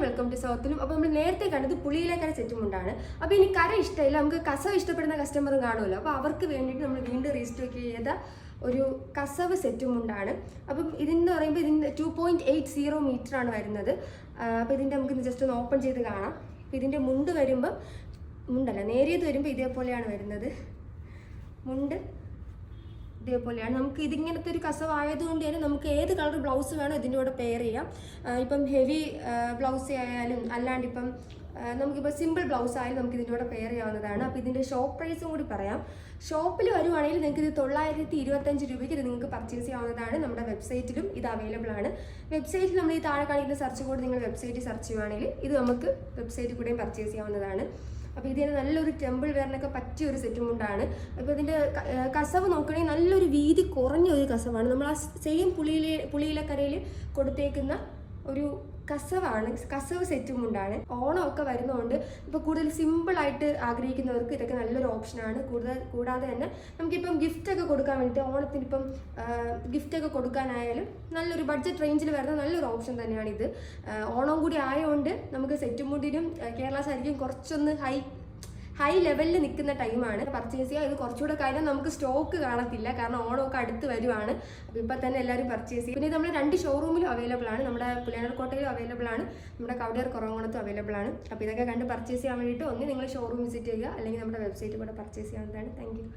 Welcome to സൗത്തിലും. അപ്പോൾ നമ്മൾ നേരത്തെ കണ്ടത് പുളിയിലേക്കര സെറ്റുമുണ്ടാണ്. അപ്പോൾ ഇനി കര ഇഷ്ടമില്ല, നമുക്ക് കസവ് ഇഷ്ടപ്പെടുന്ന കസ്റ്റമറും കാണുമല്ലോ. അപ്പോൾ അവർക്ക് വേണ്ടിയിട്ട് നമ്മൾ വീണ്ടും റീസ്റ്റോക്ക് ചെയ്ത ഒരു കസവ് സെറ്റുമുണ്ടാണ്. അപ്പം ഇതിന്ന് പറയുമ്പോൾ ഇതിൻ്റെ 2.80 മീറ്ററാണ് വരുന്നത്. അപ്പോൾ ഇതിൻ്റെ നമുക്ക് ജസ്റ്റ് ഒന്ന് ഓപ്പൺ ചെയ്ത് കാണാം. അപ്പോൾ ഇതിൻ്റെ മുണ്ട് വരുമ്പം നേരിയത് വരുമ്പോൾ ഇതേപോലെയാണ് വരുന്നത്. മുണ്ട് ഇതേപോലെയാണ്. നമുക്ക് ഇതിങ്ങനത്തെ ഒരു കസവായതുകൊണ്ട് തന്നെ നമുക്ക് ഏത് കളർ ബ്ലൗസ് വേണോ ഇതിൻ്റെ കൂടെ പെയർ ചെയ്യാം. ഇപ്പം ഹെവി ബ്ലൗസ് ആയാലും അല്ലാണ്ട് ഇപ്പം നമുക്കിപ്പോൾ സിമ്പിൾ ബ്ലൗസ് ആയാലും നമുക്ക് ഇതിൻ്റെ കൂടെ പെയർ ചെയ്യാവുന്നതാണ്. അപ്പോൾ ഇതിൻ്റെ ഷോപ്പ് പ്രൈസും കൂടി പറയാം. ഷോപ്പിൽ വരുവാണെങ്കിൽ നിങ്ങൾക്ക് ഇത് 925 രൂപയ്ക്ക് ഇത് നിങ്ങൾക്ക് പർച്ചേസ് ചെയ്യാവുന്നതാണ്. നമ്മുടെ വെബ്സൈറ്റിലും ഇത് അവൈലബിൾ ആണ്. വെബ്സൈറ്റിൽ നമ്മൾ ഈ താഴെ കാണിക്കുന്ന സെർച്ച് കോഡ് നിങ്ങൾ വെബ്സൈറ്റിൽ സെർച്ച് ചെയ്യുവാണെങ്കിൽ ഇത് നമുക്ക് വെബ്സൈറ്റിൽ കൂടെയും പർച്ചേസ് ചെയ്യാവുന്നതാണ്. അപ്പോൾ ഇതിന് നല്ലൊരു ടെമ്പിൾ വെയറിനൊക്കെ പറ്റിയ ഒരു സെറ്റുമുണ്ടാണ്. അപ്പോൾ ഇതിൻ്റെ കസവ് നോക്കുകയാണെങ്കിൽ നല്ലൊരു വീതി കുറഞ്ഞ ഒരു കസവാണ്. നമ്മൾ ആ സെയിം പുളിയിലക്കരയിൽ കൊടുത്തേക്കുന്ന ഒരു കസവ് സെറ്റുമുണ്ടാണ്. ഓണമൊക്കെ വരുന്നതുകൊണ്ട് ഇപ്പോൾ കൂടുതൽ സിമ്പിളായിട്ട് ആഗ്രഹിക്കുന്നവർക്ക് ഇതൊക്കെ നല്ലൊരു ഓപ്ഷനാണ്. കൂടാതെ തന്നെ നമുക്കിപ്പം ഗിഫ്റ്റൊക്കെ കൊടുക്കാൻ വേണ്ടിയിട്ട് ഓണത്തിനിപ്പം ഗിഫ്റ്റൊക്കെ കൊടുക്കാനായാലും നല്ലൊരു ബഡ്ജറ്റ് റേഞ്ചിൽ വരുന്ന നല്ലൊരു ഓപ്ഷൻ തന്നെയാണിത്. ഓണം കൂടി ആയതുകൊണ്ട് നമുക്ക് സെറ്റുമുണ്ടിനും കേരള സാരിക്കും കുറച്ചൊന്ന് ഹൈ ലെവലിൽ നിൽക്കുന്ന ടൈമാണ്. പർച്ചേസ് ചെയ്യുക. ഇത് കുറച്ചുകൂടെ കഴിഞ്ഞാൽ നമുക്ക് സ്റ്റോക്ക് കാണത്തില്ല, കാരണം ഓണമൊക്കെ അടുത്ത് വരുവാണ്. അപ്പോൾ ഇപ്പം തന്നെ എല്ലാവരും പർച്ചേസ് ചെയ്യും. പിന്നെ ഇത് നമ്മുടെ 2 ഷോറൂമിലും അവൈലബിൾ ആണ്. നമ്മുടെ പുലിയനർകോട്ടയിലും അവൈലബിൾ ആണ്, നമ്മുടെ കവടിയാർ കുറവംകുളത്തും അവൈലബിൾ ആണ്. അപ്പോൾ ഇതൊക്കെ കണ്ട് പർച്ചേസ് ചെയ്യാൻ വേണ്ടിയിട്ട് ഒന്ന് നിങ്ങൾ ഷോറൂം വിസിറ്റ് ചെയ്യുക, അല്ലെങ്കിൽ നമ്മുടെ വെബ്സൈറ്റിൽ കൂടെ പർച്ചേസ് ചെയ്യാവുന്നതാണ്. Thank you.